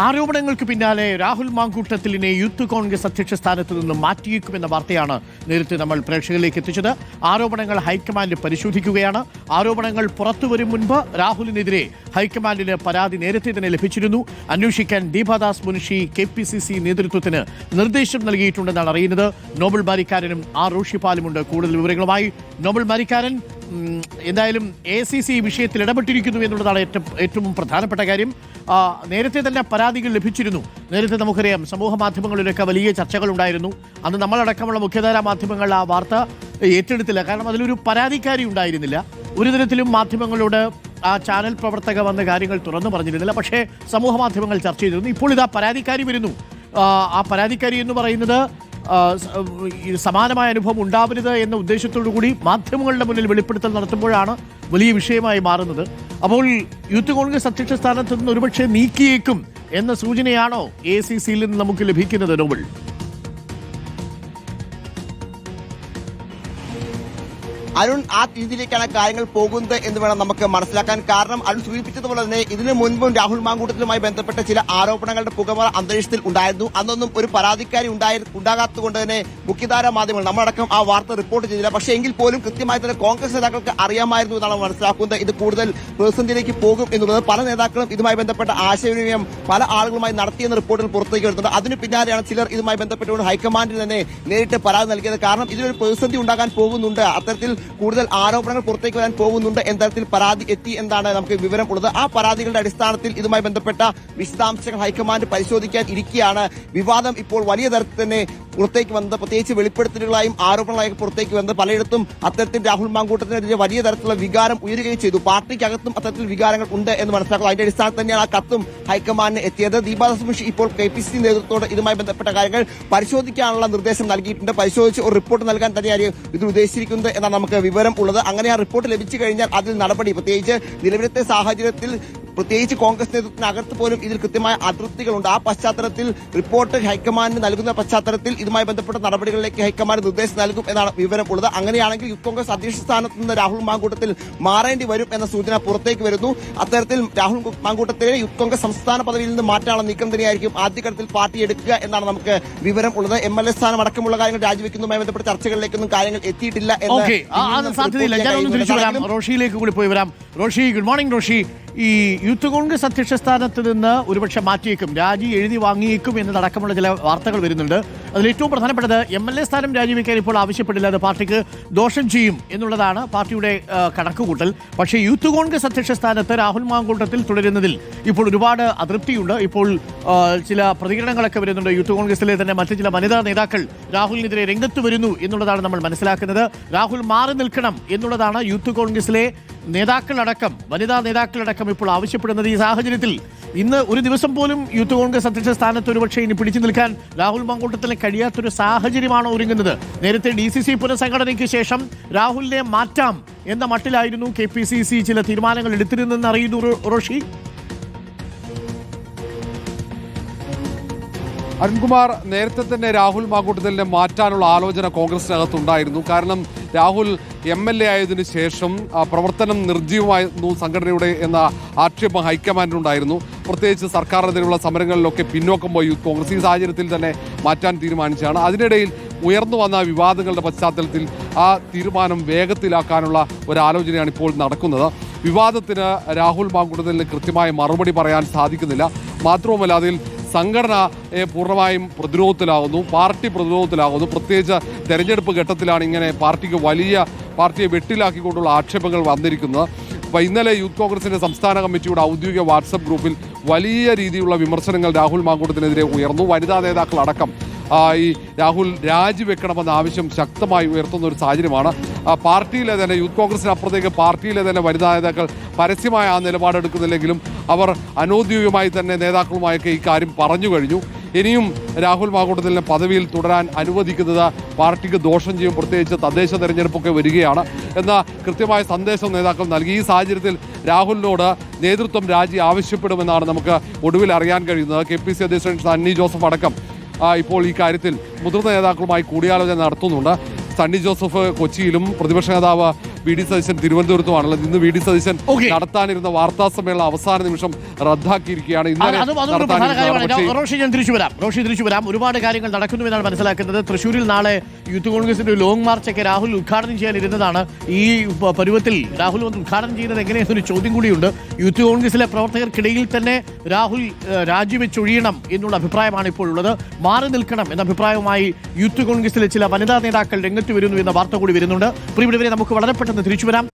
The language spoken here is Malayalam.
ആരോപണങ്ങൾക്ക് പിന്നാലെ രാഹുൽ മാങ്കൂട്ടത്തിലിനെ യൂത്ത് കോൺഗ്രസ് അധ്യക്ഷ സ്ഥാനത്ത് നിന്ന് മാറ്റിയേക്കുമെന്ന വാർത്തയാണ് നേരത്തെ നമ്മൾ പ്രേക്ഷകരിലേക്ക് എത്തിച്ചത്. ആരോപണങ്ങൾ ഹൈക്കമാൻഡ് പരിശോധിക്കുകയാണ്. ആരോപണങ്ങൾ പുറത്തുവരും മുൻപ് രാഹുലിനെതിരെ ഹൈക്കമാൻഡിന് പരാതി നേരത്തെ തന്നെ ലഭിച്ചിരുന്നു. അന്വേഷിക്കാൻ ദീപാദാസ് മുൻഷി KPCC നേതൃത്വത്തിന് നിർദ്ദേശം നൽകിയിട്ടുണ്ടെന്നാണ് അറിയുന്നത്. നോബൽ ബാരിക്കാരനും റോഷിപാലുമുണ്ട് കൂടുതൽ വിവരങ്ങളുമായി. നോബൽ ബാരിക്കാരൻ, എന്തായാലും ACC വിഷയത്തിൽ ഇടപെട്ടിരിക്കുന്നു എന്നുള്ളതാണ് ഏറ്റവും പ്രധാനപ്പെട്ട കാര്യം. നേരത്തെ തന്നെ പരാതികൾ ലഭിച്ചിരുന്നു. നേരത്തെ നമുക്കറിയാം, സമൂഹ മാധ്യമങ്ങളിലൊക്കെ വലിയ ചർച്ചകൾ ഉണ്ടായിരുന്നു. അന്ന് നമ്മളടക്കമുള്ള മുഖ്യധാരാ മാധ്യമങ്ങൾ ആ വാർത്ത ഏറ്റെടുത്തില്ല. കാരണം അതിലൊരു പരാതിക്കാരി ഉണ്ടായിരുന്നില്ല. ഒരു തരത്തിലും മാധ്യമങ്ങളോട് ആ ചാനൽ പ്രവർത്തക വന്ന കാര്യങ്ങൾ തുറന്നു പറഞ്ഞിരുന്നില്ല. പക്ഷേ സമൂഹ മാധ്യമങ്ങൾ ചർച്ച ചെയ്തിരുന്നു. ഇപ്പോൾ ഇതാ പരാതിക്കാരി വരുന്നു. ആ പരാതിക്കാരി എന്ന് പറയുന്നത് സമാനമായ അനുഭവം ഉണ്ടാവരുത് എന്ന ഉദ്ദേശത്തോടു കൂടി മാധ്യമങ്ങളുടെ മുന്നിൽ വെളിപ്പെടുത്തൽ നടത്തുമ്പോഴാണ് വലിയ വിഷയമായി മാറുന്നത്. അപ്പോൾ യൂത്ത് കോൺഗ്രസ് അധ്യക്ഷ സ്ഥാനത്ത് നിന്ന് ഒരുപക്ഷെ നീക്കിയേക്കും എന്ന സൂചനയാണോ ACCയിൽ നിന്ന് നമുക്ക് ലഭിക്കുന്നത്? നോബൽ, അരുൺ, ആ രീതിയിലേക്കാണ് കാര്യങ്ങൾ പോകുന്നത് എന്ന് വേണം നമുക്ക് മനസ്സിലാക്കാൻ. കാരണം അരുൺ സൂചിപ്പിച്ചതുപോലെ തന്നെ ഇതിനു മുൻപും രാഹുൽ മാങ്കൂട്ടത്തിലുമായി ബന്ധപ്പെട്ട ചില ആരോപണങ്ങളുടെ പുകമറ അന്തരീക്ഷത്തിൽ ഉണ്ടായിരുന്നു. അന്നൊന്നും ഒരു പരാതിക്കാരി ഉണ്ടാകാത്തതുകൊണ്ട് തന്നെ മുഖ്യധാരാ മാധ്യമങ്ങൾ നമ്മളടക്കം ആ വാർത്ത റിപ്പോർട്ട് ചെയ്തില്ല. പക്ഷേ എങ്കിൽ പോലും കൃത്യമായി തന്നെ കോൺഗ്രസ് നേതാക്കൾക്ക് അറിയാമായിരുന്നു എന്നാണ് മനസ്സിലാക്കുന്നത്. ഇത് കൂടുതൽ പ്രതിസന്ധിയിലേക്ക് പോകും എന്നുള്ളത് പല നേതാക്കളും ഇതുമായി ബന്ധപ്പെട്ട ആശയവിനിമയം പല ആളുകളുമായി നടത്തിയെന്ന റിപ്പോർട്ടിൽ പുറത്തേക്ക് വരുന്നുണ്ട്. അതിന് പിന്നാലെയാണ് ചിലർ ഇതുമായി ബന്ധപ്പെട്ടുകൊണ്ട് ഹൈക്കമാൻഡിന് തന്നെ നേരിട്ട് പരാതി നൽകിയത്. കാരണം ഇതിലൊരു പ്രതിസന്ധി ഉണ്ടാകാൻ പോകുന്നുണ്ട്, അത്തരത്തിൽ കൂടുതൽ ആരോപണങ്ങൾ പുറത്തേക്ക് വരാൻ പോകുന്നുണ്ട് എന്ന തരത്തിൽ പരാതി എത്തി എന്നാണ് നമുക്ക് വിവരം ഉള്ളത്. ആ പരാതികളുടെ അടിസ്ഥാനത്തിൽ ഇതുമായി ബന്ധപ്പെട്ട വിശദാംശങ്ങൾ ഹൈക്കമാൻഡ് പരിശോധിക്കാൻ ഇരിക്കുകയാണ്. വിവാദം ഇപ്പോൾ വലിയ തരത്തിൽ തന്നെ പുറത്തേക്ക് വന്നത്, പ്രത്യേകിച്ച് വെളിപ്പെടുത്തലുകളായും ആരോപണങ്ങളായും പുറത്തേക്ക് വന്നത് പലയിടത്തും അത്തരത്തിൽ രാഹുൽ മാങ്കൂട്ടത്തിനെതിരെ വലിയ തരത്തിലുള്ള വികാരം ഉയരുകയും ചെയ്തു. പാർട്ടിക്കകത്തും അത്തരത്തിൽ വികാരങ്ങൾ ഉണ്ട് എന്ന് മനസ്സിലാക്കുന്നു. അതിന്റെ അടിസ്ഥാനത്തിൽ തന്നെയാണ് ആ കത്തും ഹൈക്കമാൻഡിന് എത്തിയത്. ദീപാദാസ് മുൻഷി ഇപ്പോൾ KPCC നേതൃത്വത്തോട് ഇതുമായി ബന്ധപ്പെട്ട കാര്യങ്ങൾ പരിശോധിക്കാനുള്ള നിർദ്ദേശം നൽകിയിട്ടുണ്ട്. പരിശോധിച്ച് ഒരു റിപ്പോർട്ട് നൽകാൻ തന്നെയാണ് ഇത് ഉദ്ദേശിച്ചിരിക്കുന്നത് എന്നാണ് നമുക്ക് വിവരം ഉള്ളത്. അങ്ങനെ ആ റിപ്പോർട്ട് ലഭിച്ചു കഴിഞ്ഞാൽ അതിൽ നടപടി, പ്രത്യേകിച്ച് നിലവിലത്തെ സാഹചര്യത്തിൽ പ്രത്യേകിച്ച് കോൺഗ്രസ് നേതൃത്വത്തിനകത്ത് പോലും ഇതിൽ കൃത്യമായ അതൃപ്തികളുണ്ട്. ആ പശ്ചാത്തലത്തിൽ റിപ്പോർട്ട് ഹൈക്കമാൻഡിന് നൽകുന്ന പശ്ചാത്തലത്തിൽ ഇതുമായി ബന്ധപ്പെട്ട നടപടികളിലേക്ക് ഹൈക്കമാൻഡ് നിർദ്ദേശം നൽകും എന്നാണ് വിവരം ഉള്ളത്. അങ്ങനെയാണെങ്കിൽ യൂത്ത് കോൺഗ്രസ് അധ്യക്ഷ സ്ഥാനത്ത് നിന്ന് രാഹുൽ മാങ്കൂട്ടത്തിൽ മാറേണ്ടി വരും എന്ന സൂചന പുറത്തേക്ക് വരുന്നു. അത്തരത്തിൽ രാഹുൽ മാങ്കൂട്ടത്തിലെ യൂത്ത് കോൺഗ്രസ് സംസ്ഥാന പദവിയിൽ നിന്ന് മാറ്റാനുള്ള നീക്കം തന്നെയായിരിക്കും ആദ്യഘട്ടത്തിൽ പാർട്ടി എടുക്കുക എന്നാണ് നമുക്ക് വിവരം ഉള്ളത്. MLA സ്ഥാനം അടക്കമുള്ള കാര്യങ്ങൾ രാജിവെക്കുന്നതുമായി ബന്ധപ്പെട്ട ചർച്ചകളിലേക്കൊന്നും കാര്യങ്ങൾ എത്തിയിട്ടില്ല എന്ന് സാധ്യതയില്ല. റോഷിയിലേക്ക് കൂടി പോയി വരാം. Roshy, good morning. റോഷി, ഈ യൂത്ത് കോൺഗ്രസ് അധ്യക്ഷ സ്ഥാനത്ത് നിന്ന് ഒരുപക്ഷെ മാറ്റിയേക്കും, രാജി എഴുതി വാങ്ങിയേക്കും എന്നതടക്കമുള്ള ചില വാർത്തകൾ വരുന്നുണ്ട്. അതിൽ ഏറ്റവും പ്രധാനപ്പെട്ടത് MLA സ്ഥാനം രാജിവെക്കാൻ ഇപ്പോൾ ആവശ്യപ്പെടില്ല, അത് പാർട്ടിക്ക് ദോഷം ചെയ്യും എന്നുള്ളതാണ് പാർട്ടിയുടെ കണക്കുകൂട്ടൽ. പക്ഷേ യൂത്ത് കോൺഗ്രസ് അധ്യക്ഷ സ്ഥാനത്ത് രാഹുൽ മാങ്കൂട്ടത്തിൽ തുടരുന്നതിൽ ഇപ്പോൾ ഒരുപാട് അതൃപ്തിയുണ്ട്. ഇപ്പോൾ ചില പ്രതികരണങ്ങളൊക്കെ വരുന്നുണ്ട്. യൂത്ത് കോൺഗ്രസിലെ തന്നെ മറ്റു ചില വനിതാ നേതാക്കൾ രാഹുലിനെതിരെ രംഗത്ത് വരുന്നു എന്നുള്ളതാണ് നമ്മൾ മനസ്സിലാക്കുന്നത്. രാഹുൽ മാറി നിൽക്കണം എന്നുള്ളതാണ് യൂത്ത് കോൺഗ്രസിലെ നേതാക്കളടക്കം, വനിതാ നേതാക്കളടക്കം ഇപ്പോൾ ആവശ്യപ്പെടുന്നത്. ഈ സാഹചര്യത്തിൽ ഇന്ന് ഒരു ദിവസം പോലും യൂത്ത് കോൺഗ്രസ് അധ്യക്ഷ സ്ഥാനത്ത് ഒരുപക്ഷെ ഇനി പിടിച്ചു നിൽക്കാൻ രാഹുൽ മാങ്കൂട്ടത്തിന് കഴിയാത്തൊരു സാഹചര്യമാണോ ഒരുങ്ങുന്നത്? നേരത്തെ DCC പുനഃസംഘടനയ്ക്ക് ശേഷം രാഹുലിനെ മാറ്റാം എന്ന മട്ടിലായിരുന്നു KPCC ചില തീരുമാനങ്ങൾ എടുത്തിരുന്നെന്ന് അറിയുന്നു. റോഷി, അരുൺകുമാർ, നേരത്തെ തന്നെ രാഹുൽ മാങ്കൂട്ടത്തിലിനെ മാറ്റാനുള്ള ആലോചന കോൺഗ്രസിനകത്തുണ്ടായിരുന്നു. കാരണം രാഹുൽ MLA ആയതിനു ശേഷം പ്രവർത്തനം നിർജ്ജീവമായിരുന്നു സംഘടനയുടെ എന്ന ആക്ഷേപം ഹൈക്കമാൻഡിനുണ്ടായിരുന്നു. പ്രത്യേകിച്ച് സർക്കാരിനെതിരെയുള്ള സമരങ്ങളിലൊക്കെ പിന്നോക്കം പോയി യൂത്ത് കോൺഗ്രസ്. ഈ സാഹചര്യത്തിൽ തന്നെ മാറ്റാൻ തീരുമാനിച്ചതാണ്. അതിനിടയിൽ ഉയർന്നു വന്ന വിവാദങ്ങളുടെ പശ്ചാത്തലത്തിൽ ആ തീരുമാനം വേഗത്തിലാക്കാനുള്ള ഒരാലോചനയാണ് ഇപ്പോൾ നടക്കുന്നത്. വിവാദത്തിന് രാഹുൽ മാങ്കൂട്ടത്തിന് കൃത്യമായ മറുപടി പറയാൻ സാധിക്കുന്നില്ല. മാത്രവുമല്ല, അതിൽ സംഘടന പൂർണ്ണമായും പ്രതിരോധത്തിലാകുന്നു, പാർട്ടി പ്രതിരോധത്തിലാകുന്നു. പ്രത്യേകിച്ച് തെരഞ്ഞെടുപ്പ് ഘട്ടത്തിലാണ് ഇങ്ങനെ പാർട്ടിയെ വെട്ടിലാക്കിക്കൊണ്ടുള്ള ആക്ഷേപങ്ങൾ വന്നിരിക്കുന്നത്. അപ്പോൾ ഇന്നലെ യൂത്ത് കോൺഗ്രസിൻ്റെ സംസ്ഥാന കമ്മിറ്റിയുടെ ഔദ്യോഗിക വാട്സപ്പ് ഗ്രൂപ്പിൽ വലിയ രീതിയിലുള്ള വിമർശനങ്ങൾ രാഹുൽ മാങ്കൂട്ടത്തിനെതിരെ ഉയർന്നു. വനിതാ നേതാക്കളടക്കം ഈ രാഹുൽ രാജിവെക്കണമെന്ന ആവശ്യം ശക്തമായി ഉയർത്തുന്ന ഒരു സാഹചര്യമാണ്. പാർട്ടിയിലെ തന്നെ യൂത്ത് കോൺഗ്രസിനപ്പുറത്തേക്ക് പാർട്ടിയിലെ തന്നെ വനിതാ നേതാക്കൾ പരസ്യമായ ആ നിലപാടെടുക്കുന്നില്ലെങ്കിലും അവർ അനൗദ്യോഗികമായി തന്നെ നേതാക്കളുമായൊക്കെ ഈ കാര്യം പറഞ്ഞു കഴിഞ്ഞു. ഇനിയും രാഹുൽ മാങ്കൂട്ടത്തിലിനെ പദവിയിൽ തുടരാൻ അനുവദിക്കുന്നത് പാർട്ടിക്ക് ദോഷം ചെയ്യും. പ്രത്യേകിച്ച് തദ്ദേശ തെരഞ്ഞെടുപ്പൊക്കെ വരികയാണ് എന്ന കൃത്യമായ സന്ദേശം നേതാക്കൾ നൽകി. ഈ സാഹചര്യത്തിൽ രാഹുലിനോട് നേതൃത്വം രാജി ആവശ്യപ്പെടുമെന്നാണ് നമുക്ക് ഒടുവിൽ അറിയാൻ കഴിയുന്നത്. KPCC അധ്യക്ഷൻ സണ്ണി ജോസഫ് അടക്കം ഇപ്പോൾ ഈ കാര്യത്തിൽ മുതിർന്ന നേതാക്കളുമായി കൂടിയാലോചന നടത്തുന്നുണ്ട്. സണ്ണി ജോസഫ് കൊച്ചിയിലും പ്രതിപക്ഷ നേതാവ് വി.ഡി. സതീശൻ തിരുവനന്തപുരത്തുമാണുള്ളത്. ഇന്ന് വി.ഡി. സതീശൻ Okay. നടത്താനിരുന്ന വാർത്താ സമ്മേളനം അവസാന നിമിഷം റദ്ദാക്കിയിരിക്കുകയാണ്. ഇന്നലെ അതൊരു പ്രധാന കാര്യമാണ്. റോഷി, ഞാൻ തിരിച്ചു വരാം. ഒരുപാട് കാര്യങ്ങൾ നടക്കുന്നുവെന്നാണ് മനസ്സിലാക്കുന്നത്. തൃശ്ശൂരിൽ നാളെ യൂത്ത് കോൺഗ്രസിന്റെ ലോങ് മാർച്ചൊക്കെ രാഹുൽ ഉദ്ഘാടനം ചെയ്യാനിരുന്നതാണ്. ഈ പരുവത്തിൽ രാഹുൽ വന്ന് ഉദ്ഘാടനം ചെയ്യുന്നത് എങ്ങനെയെന്നൊരു ചോദ്യം കൂടിയുണ്ട്. യൂത്ത് കോൺഗ്രസിലെ പ്രവർത്തകർക്കിടയിൽ തന്നെ രാഹുൽ രാജിവെച്ചൊഴിയണം എന്നുള്ള അഭിപ്രായമാണ് ഇപ്പോഴുള്ളത്. മാറി നിൽക്കണം എന്ന അഭിപ്രായവുമായി യൂത്ത് കോൺഗ്രസിലെ ചില വനിതാ നേതാക്കൾ രംഗത്ത് വരുന്നു എന്ന വാർത്ത കൂടി വരുന്നുണ്ട്. പ്രിയപ്പെട്ടവരെ, നമുക്ക് വളരെ പെട്ടെന്ന് തിരിച്ചു വരാം.